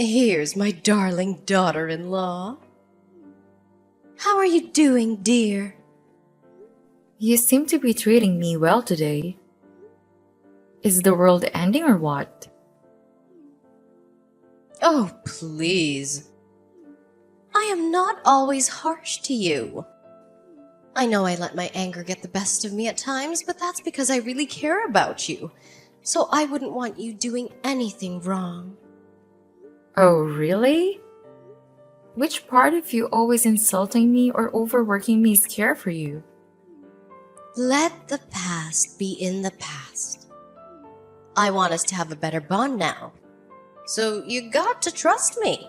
Here's my darling daughter-in-law. How are you doing, dear? You seem to be treating me well today. Is the world ending or what? Oh, please. I am not always harsh to you. I know I let my anger get the best of me at times, but that's because I really care about you. So I wouldn't want you doing anything wrong. Oh, really? Which part of you always insulting me or overworking me is care for you? Let the past be in the past. I want us to have a better bond now. So you got to trust me.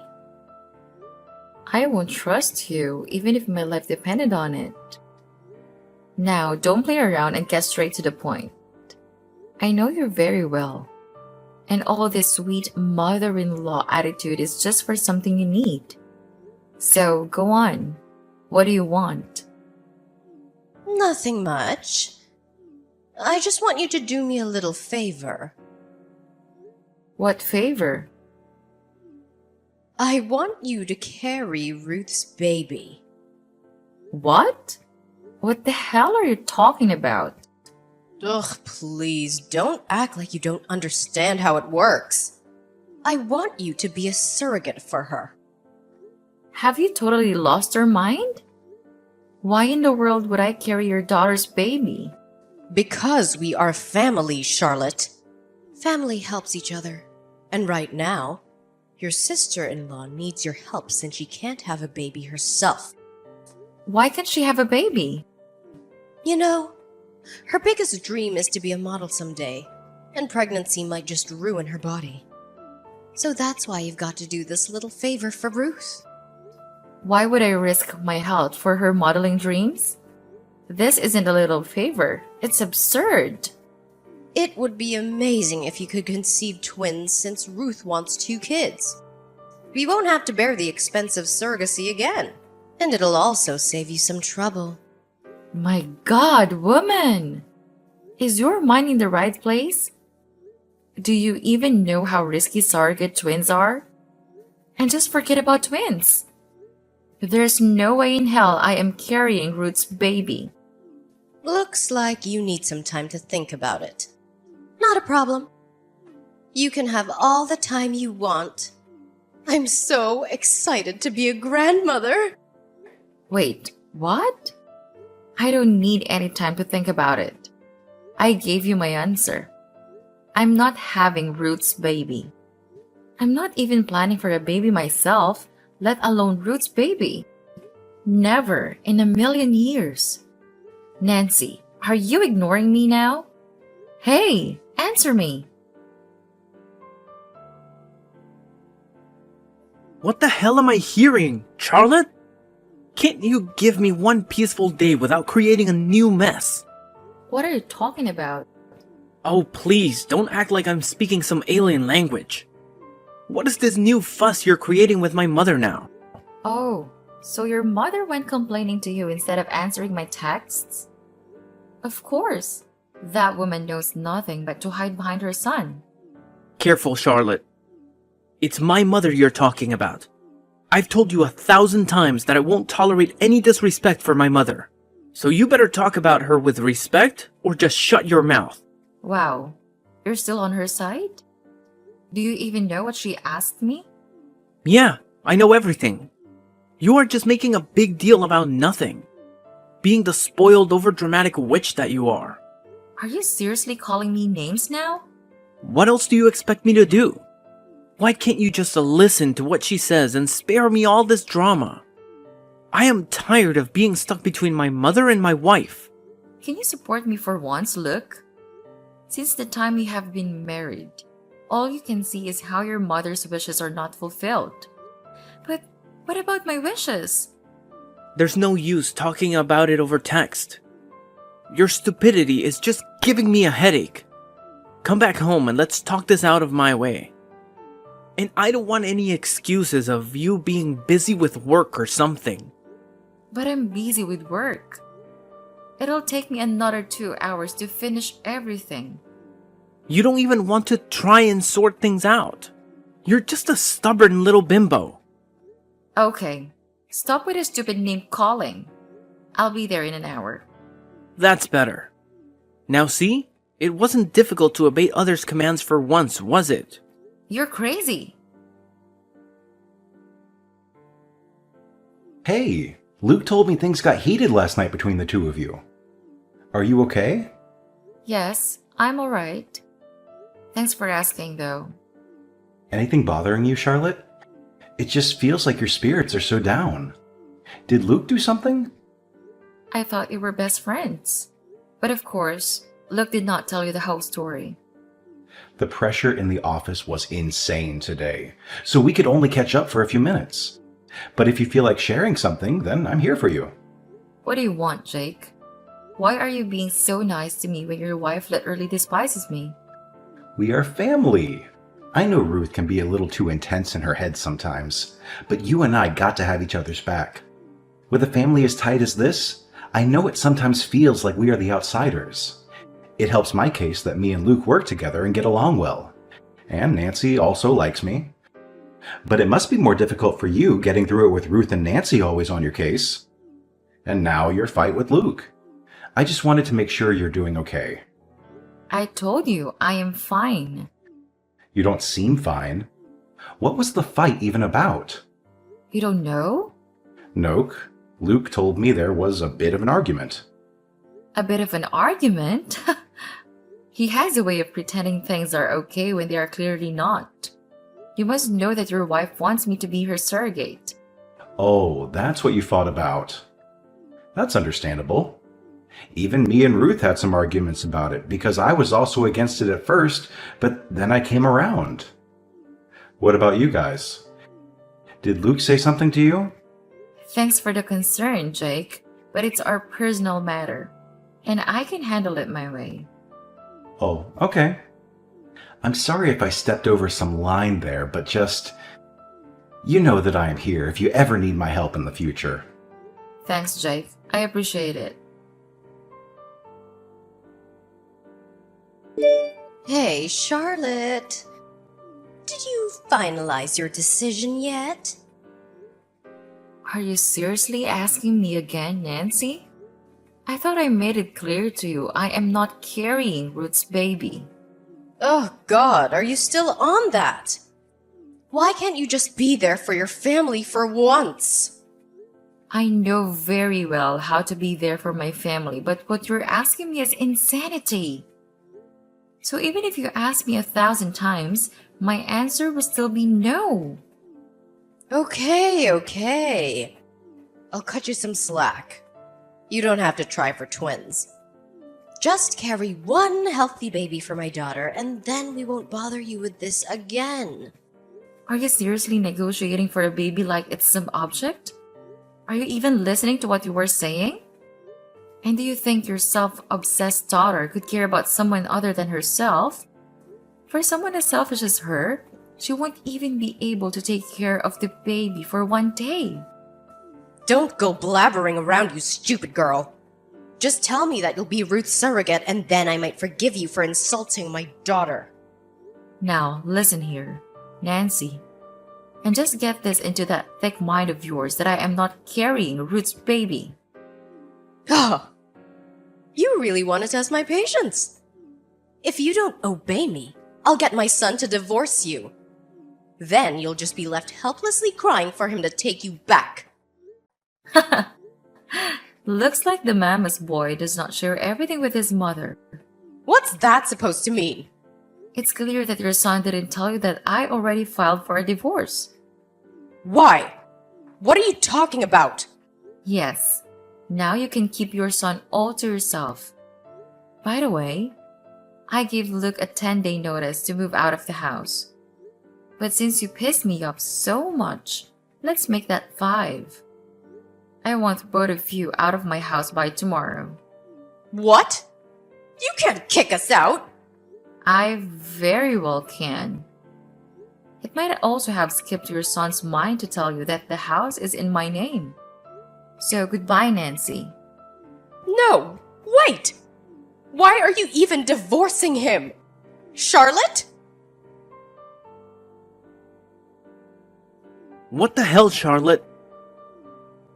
I won't trust you, even if my life depended on it. Now, don't play around and get straight to the point. I know you very well. And all this sweet mother-in-law attitude is just for something you need. So, go on. What do you want? Nothing much. I just want you to do me a little favor. What favor? I want you to carry Ruth's baby. What? What the hell are you talking about? Ugh, please, don't act like you don't understand how it works. I want you to be a surrogate for her. Have you totally lost your mind? Why in the world would I carry your daughter's baby? Because we are family, Charlotte. Family helps each other. And right now, your sister-in-law needs your help since she can't have a baby herself. Why can't she have a baby? You know, her biggest dream is to be a model someday, and pregnancy might just ruin her body. So that's why you've got to do this little favor for Ruth. Why would I risk my health for her modeling dreams? This isn't a little favor. It's absurd. It would be amazing if you could conceive twins since Ruth wants 2 kids. We won't have to bear the expense of surrogacy again, and it'll also save you some trouble. My God, woman! Is your mind in the right place? Do you even know how risky surrogate twins are? And just forget about twins. There's no way in hell I am carrying Ruth's baby. Looks like you need some time to think about it. Not a problem. You can have all the time you want. I'm so excited to be a grandmother. Wait, what? I don't need any time to think about it. I gave you my answer. I'm not having Ruth's baby. I'm not even planning for a baby myself, let alone Ruth's baby. Never in a million years. Nancy, are you ignoring me now? Hey, answer me. What the hell am I hearing, Charlotte? Can't you give me one peaceful day without creating a new mess? What are you talking about? Oh, please, don't act like I'm speaking some alien language. What is this new fuss you're creating with my mother now? Oh, so your mother went complaining to you instead of answering my texts? Of course. That woman knows nothing but to hide behind her son. Careful, Charlotte. It's my mother you're talking about. I've told you 1,000 times that I won't tolerate any disrespect for my mother. So you better talk about her with respect or just shut your mouth. Wow, you're still on her side? Do you even know what she asked me? Yeah, I know everything. You are just making a big deal about nothing. Being the spoiled, overdramatic witch that you are. Are you seriously calling me names now? What else do you expect me to do? Why can't you just listen to what she says and spare me all this drama? I am tired of being stuck between my mother and my wife. Can you support me for once, look? Since the time we have been married, all you can see is how your mother's wishes are not fulfilled. But what about my wishes? There's no use talking about it over text. Your stupidity is just giving me a headache. Come back home and let's talk this out of my way. And I don't want any excuses of you being busy with work or something. But I'm busy with work. It'll take me another 2 hours to finish everything. You don't even want to try and sort things out. You're just a stubborn little bimbo. Okay, stop with the stupid name calling. I'll be there in an hour. That's better. Now see? It wasn't difficult to obey others' commands for once, was it? You're crazy. Hey, Luke told me things got heated last night between the two of you. Are you okay? Yes, I'm alright. Thanks for asking, though. Anything bothering you, Charlotte? It just feels like your spirits are so down. Did Luke do something? I thought you were best friends. But of course, Luke did not tell you the whole story. The pressure in the office was insane today, so we could only catch up for a few minutes. But if you feel like sharing something, then I'm here for you. What do you want, Jake? Why are you being so nice to me when your wife literally despises me? We are family. I know Ruth can be a little too intense in her head sometimes, but you and I got to have each other's back. With a family as tight as this, I know it sometimes feels like we are the outsiders. It helps my case that me and Luke work together and get along well. And Nancy also likes me. But it must be more difficult for you getting through it with Ruth and Nancy always on your case. And now your fight with Luke. I just wanted to make sure you're doing okay. I told you, I am fine. You don't seem fine. What was the fight even about? You don't know? Nope. Luke told me there was a bit of an argument. A bit of an argument? He has a way of pretending things are okay when they are clearly not. You must know that your wife wants me to be her surrogate. Oh, that's what you fought about. That's understandable. Even me and Ruth had some arguments about it because I was also against it at first, but then I came around. What about you guys? Did Luke say something to you? Thanks for the concern, Jake, but it's our personal matter, and I can handle it my way. Oh, okay. I'm sorry if I stepped over some line there, but just... You know that I am here if you ever need my help in the future. Thanks, Jake. I appreciate it. Hey, Charlotte. Did you finalize your decision yet? Are you seriously asking me again, Nancy? I thought I made it clear to you I am not carrying Ruth's baby. Oh, God, are you still on that? Why can't you just be there for your family for once? I know very well how to be there for my family, but what you're asking me is insanity. So even if you ask me 1,000 times, my answer will still be no. Okay. I'll cut you some slack. You don't have to try for twins. Just carry one healthy baby for my daughter, and then we won't bother you with this again. Are you seriously negotiating for a baby like it's some object? Are you even listening to what you were saying? And do you think your self-obsessed daughter could care about someone other than herself? For someone as selfish as her, she won't even be able to take care of the baby for one day. Don't go blabbering around, you stupid girl. Just tell me that you'll be Ruth's surrogate, and then I might forgive you for insulting my daughter. Now, listen here, Nancy. And just get this into that thick mind of yours that I am not carrying Ruth's baby. Oh, you really want to test my patience. If you don't obey me, I'll get my son to divorce you. Then you'll just be left helplessly crying for him to take you back. Looks like the mama's boy does not share everything with his mother. What's that supposed to mean? It's clear that your son didn't tell you that I already filed for a divorce. Why? What are you talking about? Yes, now you can keep your son all to yourself. By the way, I gave Luke a 10-day notice to move out of the house. But since you pissed me off so much, let's make that 5. I want both of you out of my house by tomorrow. What? You can't kick us out. I very well can. It might also have skipped your son's mind to tell you that the house is in my name. So goodbye, Nancy. No, wait! Why are you even divorcing him? Charlotte? What the hell, Charlotte?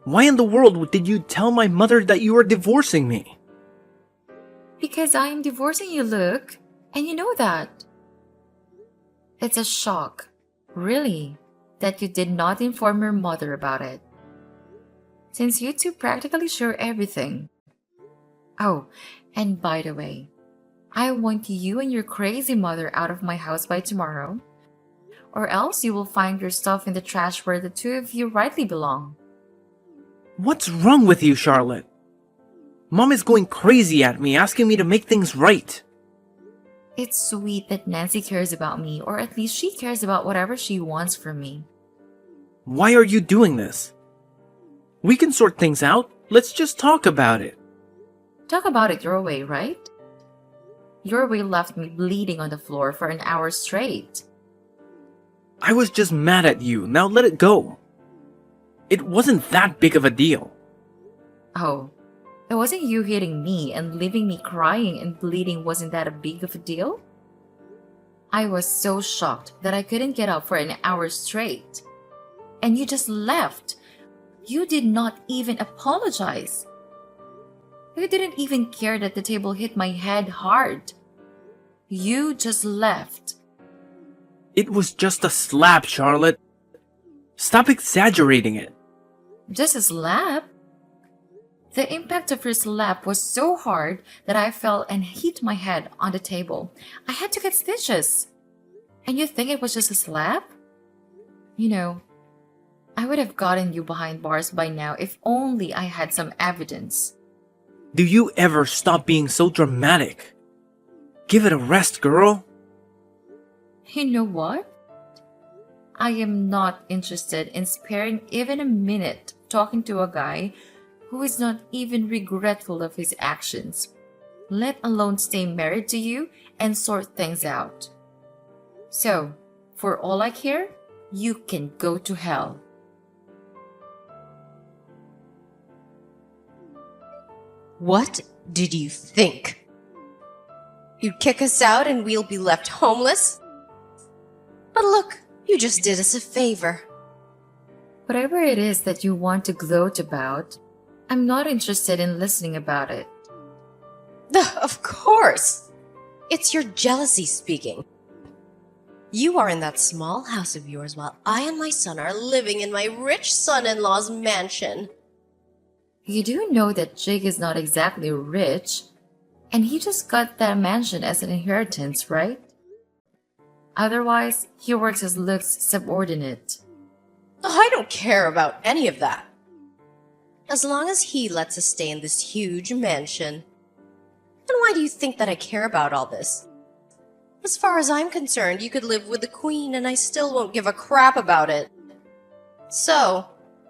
Why in the world did you tell my mother that you were divorcing me? Because I am divorcing you, Luke, and you know that. It's a shock, really, that you did not inform your mother about it. Since you two practically share everything. Oh, and by the way, I want you and your crazy mother out of my house by tomorrow, or else you will find your stuff in the trash where the two of you rightly belong. What's wrong with you, Charlotte? Mom is going crazy at me, asking me to make things right. It's sweet that Nancy cares about me, or at least she cares about whatever she wants from me. Why are you doing this? We can sort things out. Let's just talk about it. Talk about it your way, right? Your way left me bleeding on the floor for an hour straight. I was just mad at you. Now let it go. It wasn't that big of a deal. Oh, it wasn't you hitting me and leaving me crying and bleeding, wasn't that a big of a deal? I was so shocked that I couldn't get up for an hour straight. And you just left. You did not even apologize. You didn't even care that the table hit my head hard. You just left. It was just a slap, Charlotte. Stop exaggerating it. Just a slap? The impact of your slap was so hard that I fell and hit my head on the table. I had to get stitches. And you think it was just a slap? You know, I would have gotten you behind bars by now if only I had some evidence. Do you ever stop being so dramatic? Give it a rest, girl. You know what? I am not interested in sparing even a minute talking to a guy who is not even regretful of his actions, let alone stay married to you and sort things out. So, for all I care, you can go to hell. What did you think? You'd kick us out and we'll be left homeless? But look, you just did us a favor. Whatever it is that you want to gloat about, I'm not interested in listening about it. Of course! It's your jealousy speaking. You are in that small house of yours while I and my son are living in my rich son-in-law's mansion. You do know that Jake is not exactly rich, and he just got that mansion as an inheritance, right? Otherwise, he works as Luke's subordinate. I don't care about any of that. As long as he lets us stay in this huge mansion. And why do you think that I care about all this? As far as I'm concerned, you could live with the queen and I still won't give a crap about it. So,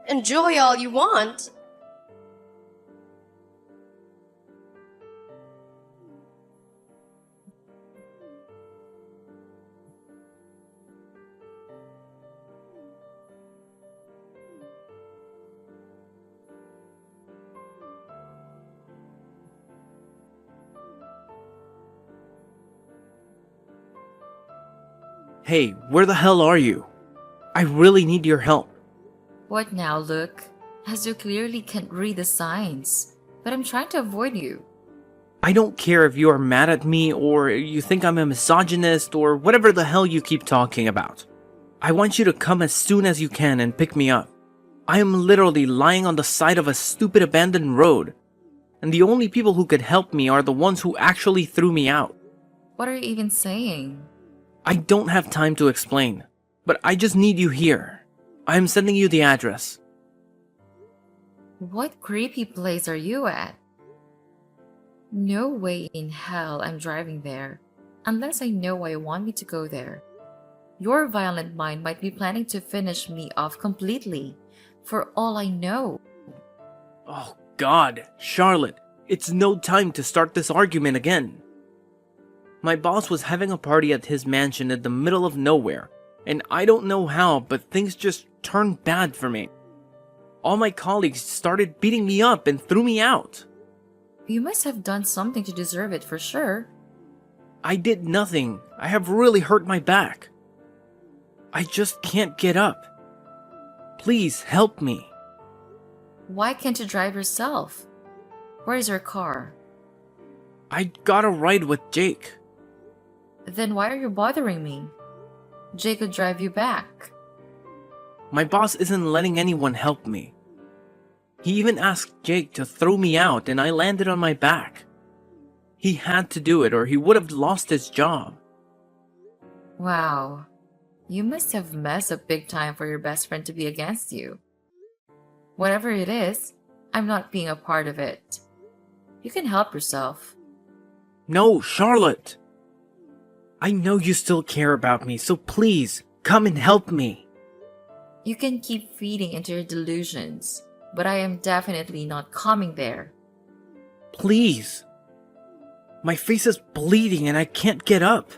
enjoy all you want. Hey, where the hell are you? I really need your help. What now, Luke? As you clearly can't read the signs, but I'm trying to avoid you. I don't care if you are mad at me or you think I'm a misogynist or whatever the hell you keep talking about. I want you to come as soon as you can and pick me up. I am literally lying on the side of a stupid abandoned road, and the only people who could help me are the ones who actually threw me out. What are you even saying? I don't have time to explain, but I just need you here. I am sending you the address. What creepy place are you at? No way in hell I'm driving there, unless I know why you want me to go there. Your violent mind might be planning to finish me off completely, for all I know. Oh God, Charlotte, it's no time to start this argument again. My boss was having a party at his mansion in the middle of nowhere, and I don't know how, but things just turned bad for me. All my colleagues started beating me up and threw me out. You must have done something to deserve it for sure. I did nothing. I have really hurt my back. I just can't get up. Please help me. Why can't you drive yourself? Where's your car? I got a ride with Jake. Then why are you bothering me? Jake could drive you back. My boss isn't letting anyone help me. He even asked Jake to throw me out and I landed on my back. He had to do it or he would have lost his job. Wow. You must have messed up big time for your best friend to be against you. Whatever it is, I'm not being a part of it. You can help yourself. No, Charlotte! I know you still care about me, so please, come and help me. You can keep feeding into your delusions, but I am definitely not coming there. Please. My face is bleeding and I can't get up.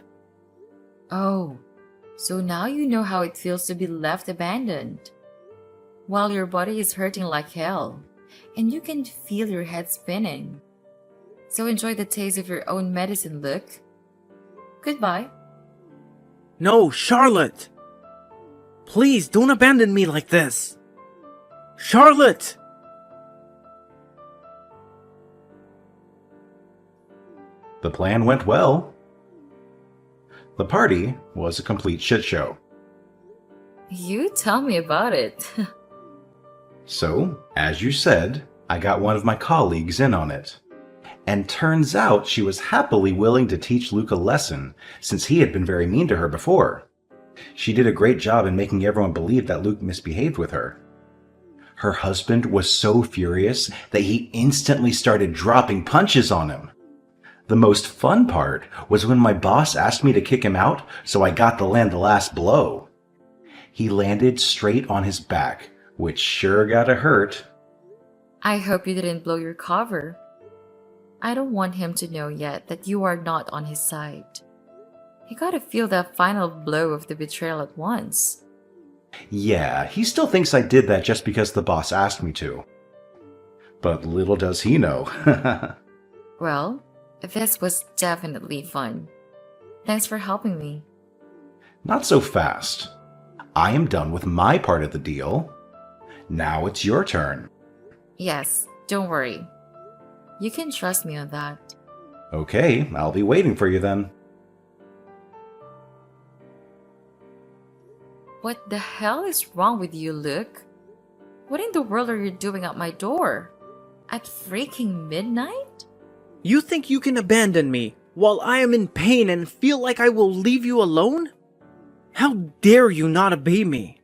Oh, so now you know how it feels to be left abandoned. While your body is hurting like hell, and you can feel your head spinning. So enjoy the taste of your own medicine, look. Goodbye. No, Charlotte! Please, don't abandon me like this. Charlotte! The plan went well. The party was a complete shit show. You tell me about it. So, as you said, I got one of my colleagues in on it. And turns out she was happily willing to teach Luke a lesson since he had been very mean to her before. She did a great job in making everyone believe that Luke misbehaved with her. Her husband was so furious that he instantly started dropping punches on him. The most fun part was when my boss asked me to kick him out, so I got to land the last blow. He landed straight on his back, which sure got a hurt. I hope you didn't blow your cover. I don't want him to know yet that you are not on his side. He gotta feel that final blow of the betrayal at once. Yeah, he still thinks I did that just because the boss asked me to. But little does he know. Well, this was definitely fun. Thanks for helping me. Not so fast. I am done with my part of the deal. Now it's your turn. Yes, don't worry. You can trust me on that. Okay, I'll be waiting for you then. What the hell is wrong with you, Luke? What in the world are you doing at my door? At freaking midnight? You think you can abandon me while I am in pain and feel like I will leave you alone? How dare you not obey me?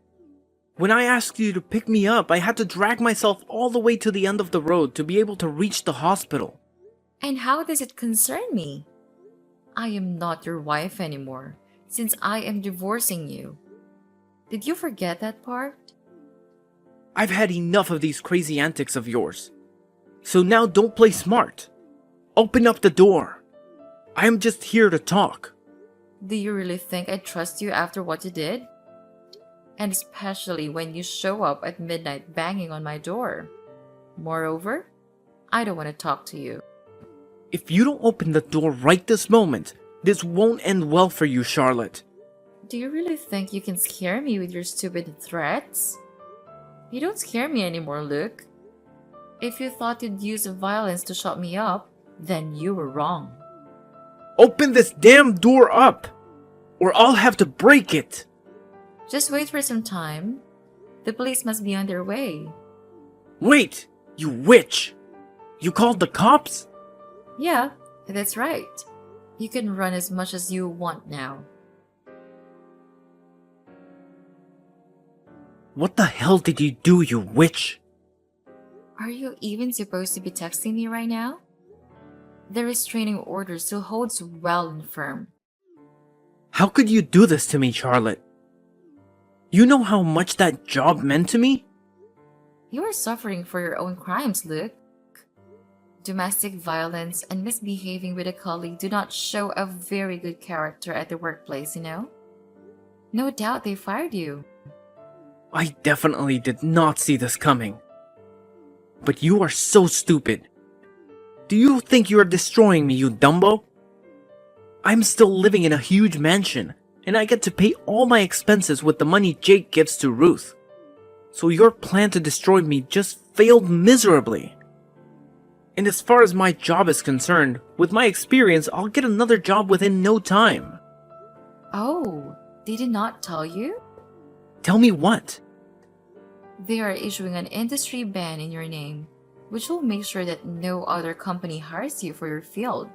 When I asked you to pick me up, I had to drag myself all the way to the end of the road to be able to reach the hospital. And how does it concern me? I am not your wife anymore, since I am divorcing you. Did you forget that part? I've had enough of these crazy antics of yours. So now don't play smart. Open up the door. I am just here to talk. Do you really think I trust you after what you did? And especially when you show up at midnight banging on my door. Moreover, I don't want to talk to you. If you don't open the door right this moment, this won't end well for you, Charlotte. Do you really think you can scare me with your stupid threats? You don't scare me anymore, Luke. If you thought you'd use violence to shut me up, then you were wrong. Open this damn door up, or I'll have to break it. Just wait for some time. The police must be on their way. Wait, you witch! You called the cops? Yeah, that's right. You can run as much as you want now. What the hell did you do, you witch? Are you even supposed to be texting me right now? The restraining order still holds well and firm. How could you do this to me, Charlotte? You know how much that job meant to me? You are suffering for your own crimes, Luke. Domestic violence and misbehaving with a colleague do not show a very good character at the workplace, you know? No doubt they fired you. I definitely did not see this coming. But you are so stupid. Do you think you are destroying me, you Dumbo? I'm still living in a huge mansion, and I get to pay all my expenses with the money Jake gives to Ruth. So your plan to destroy me just failed miserably. And as far as my job is concerned, with my experience, I'll get another job within no time. Oh, they did not tell you? Tell me what? They are issuing an industry ban in your name, which will make sure that no other company hires you for your field.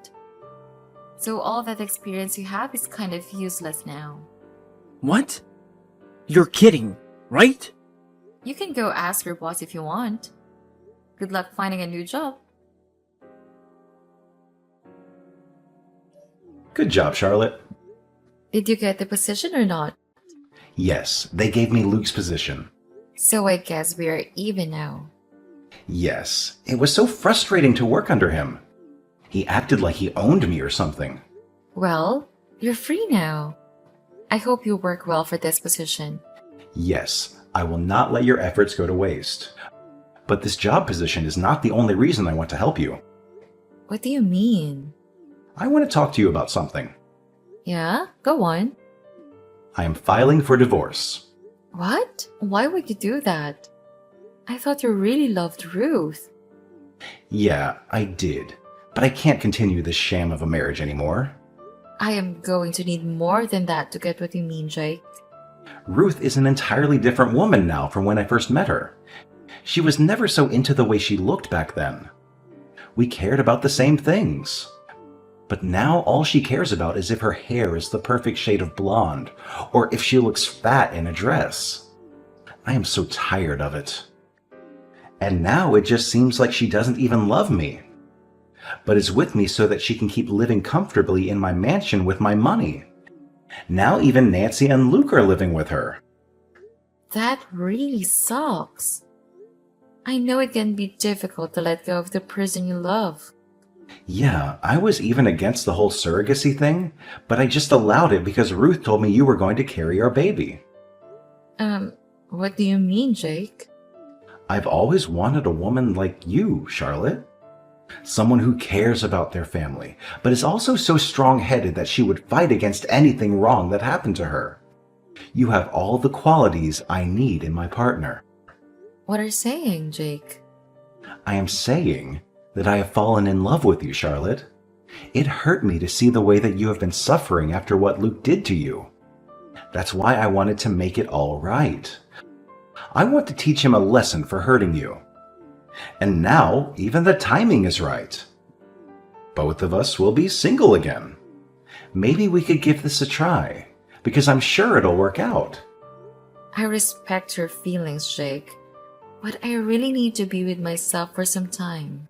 So all that experience you have is kind of useless now. What? You're kidding, right? You can go ask your boss if you want. Good luck finding a new job. Good job, Charlotte. Did you get the position or not? Yes, they gave me Luke's position. So I guess we are even now. Yes, it was so frustrating to work under him. He acted like he owned me or something. Well, you're free now. I hope you work well for this position. Yes, I will not let your efforts go to waste. But this job position is not the only reason I want to help you. What do you mean? I want to talk to you about something. Yeah, go on. I am filing for divorce. What? Why would you do that? I thought you really loved Ruth. Yeah, I did. But I can't continue this sham of a marriage anymore. I am going to need more than that to get what you mean, Jake. Ruth is an entirely different woman now from when I first met her. She was never so into the way she looked back then. We cared about the same things. But now all she cares about is if her hair is the perfect shade of blonde, or if she looks fat in a dress. I am so tired of it. And now it just seems like she doesn't even love me, but is with me so that she can keep living comfortably in my mansion with my money. Now even Nancy and Luke are living with her. That really sucks. I know it can be difficult to let go of the person you love. Yeah, I was even against the whole surrogacy thing, but I just allowed it because Ruth told me you were going to carry our baby. What do you mean, Jake? I've always wanted a woman like you, Charlotte. Someone who cares about their family, but is also so strong-headed that she would fight against anything wrong that happened to her. You have all the qualities I need in my partner. What are you saying, Jake? I am saying that I have fallen in love with you, Charlotte. It hurt me to see the way that you have been suffering after what Luke did to you. That's why I wanted to make it all right. I want to teach him a lesson for hurting you. And now, even the timing is right. Both of us will be single again. Maybe we could give this a try, because I'm sure it'll work out. I respect your feelings, Jake, but I really need to be with myself for some time.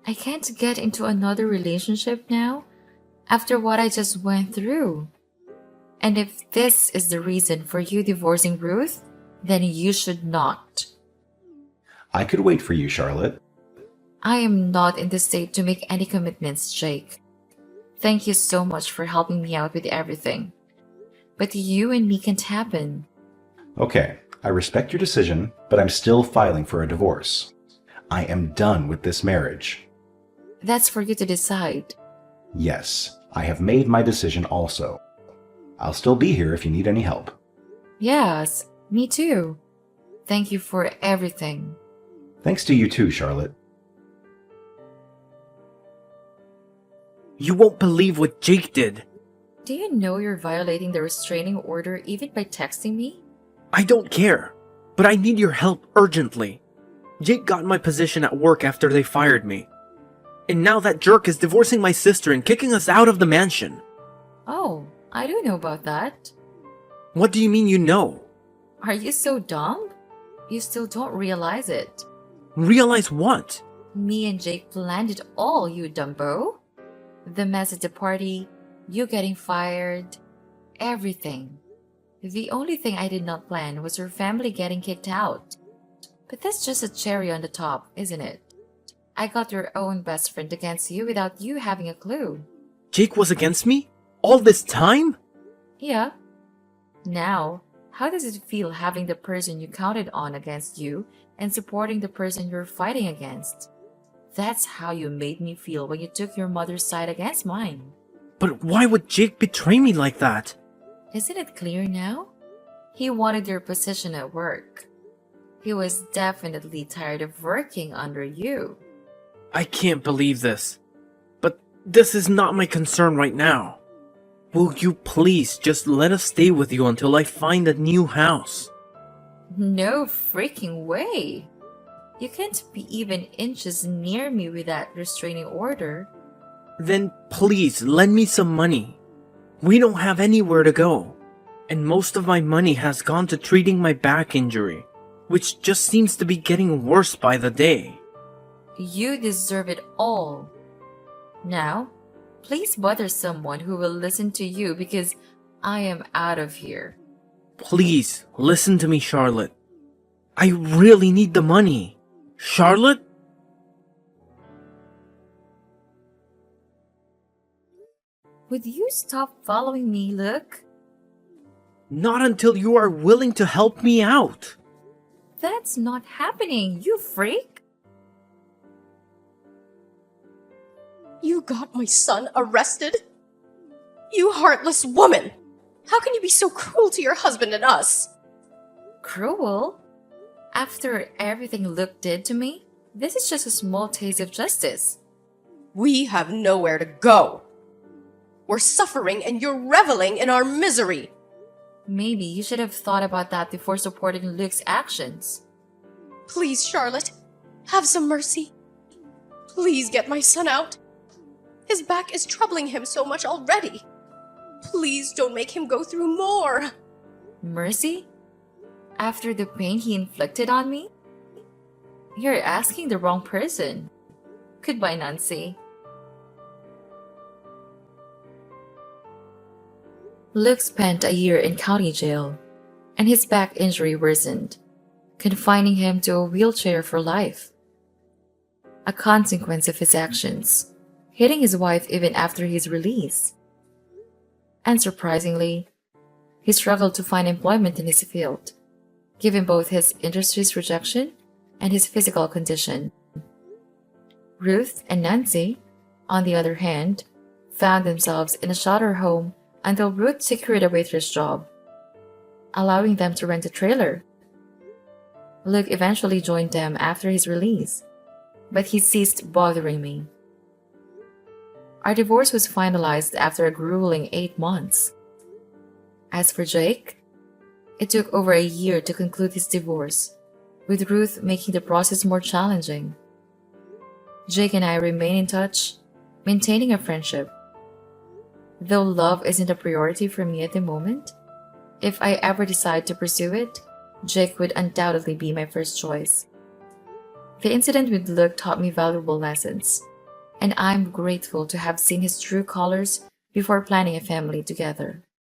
I can't get into another relationship now after what I just went through. And if this is the reason for you divorcing Ruth, then you should not. I could wait for you, Charlotte. I am not in the state to make any commitments, Jake. Thank you so much for helping me out with everything. But you and me can't happen. Okay, I respect your decision, but I'm still filing for a divorce. I am done with this marriage. That's for you to decide. Yes, I have made my decision also. I'll still be here if you need any help. Yes, me too. Thank you for everything. Thanks to you too, Charlotte. You won't believe what Jake did. Do you know you're violating the restraining order even by texting me? I don't care, but I need your help urgently. Jake got my position at work after they fired me. And now that jerk is divorcing my sister and kicking us out of the mansion. Oh, I do know about that. What do you mean you know? Are you so dumb? You still don't realize it. Realize what? Me and Jake planned it all, you dumbo. The mess at the party, you getting fired, everything. The only thing I did not plan was your family getting kicked out. But that's just a cherry on the top, isn't it? I got your own best friend against you without you having a clue. Jake was against me? All this time? Yeah. Now, how does it feel having the person you counted on against you and supporting the person you're fighting against? That's how you made me feel when you took your mother's side against mine. But why would Jake betray me like that? Isn't it clear now? He wanted your position at work. He was definitely tired of working under you. I can't believe this. But this is not my concern right now. Will you please just let us stay with you until I find a new house? No freaking way! You can't be even inches near me with that restraining order. Then please lend me some money. We don't have anywhere to go. And most of my money has gone to treating my back injury, which just seems to be getting worse by the day. You deserve it all. Now, please bother someone who will listen to you because I am out of here. Please listen to me, Charlotte. I really need the money. Charlotte? Would you stop following me, Luke? Not until you are willing to help me out. That's not happening, you freak! You got my son arrested? You heartless woman! How can you be so cruel to your husband and us? Cruel? After everything Luke did to me, this is just a small taste of justice. We have nowhere to go. We're suffering and you're reveling in our misery. Maybe you should have thought about that before supporting Luke's actions. Please, Charlotte, have some mercy. Please get my son out. His back is troubling him so much already. Please don't make him go through more. Mercy? After the pain he inflicted on me? You're asking the wrong person. Goodbye, Nancy. Luke spent a year in county jail, and his back injury worsened, confining him to a wheelchair for life. A consequence of his actions, hitting his wife even after his release. And surprisingly, he struggled to find employment in his field, given both his industry's rejection and his physical condition. Ruth and Nancy, on the other hand, found themselves in a shelter home until Ruth secured a waitress job, allowing them to rent a trailer. Luke eventually joined them after his release, but he ceased bothering me. Our divorce was finalized after a grueling 8 months. As for Jake, it took over a year to conclude his divorce, with Ruth making the process more challenging. Jake and I remain in touch, maintaining a friendship. Though love isn't a priority for me at the moment, if I ever decide to pursue it, Jake would undoubtedly be my first choice. The incident with Luke taught me valuable lessons, and I'm grateful to have seen his true colors before planning a family together.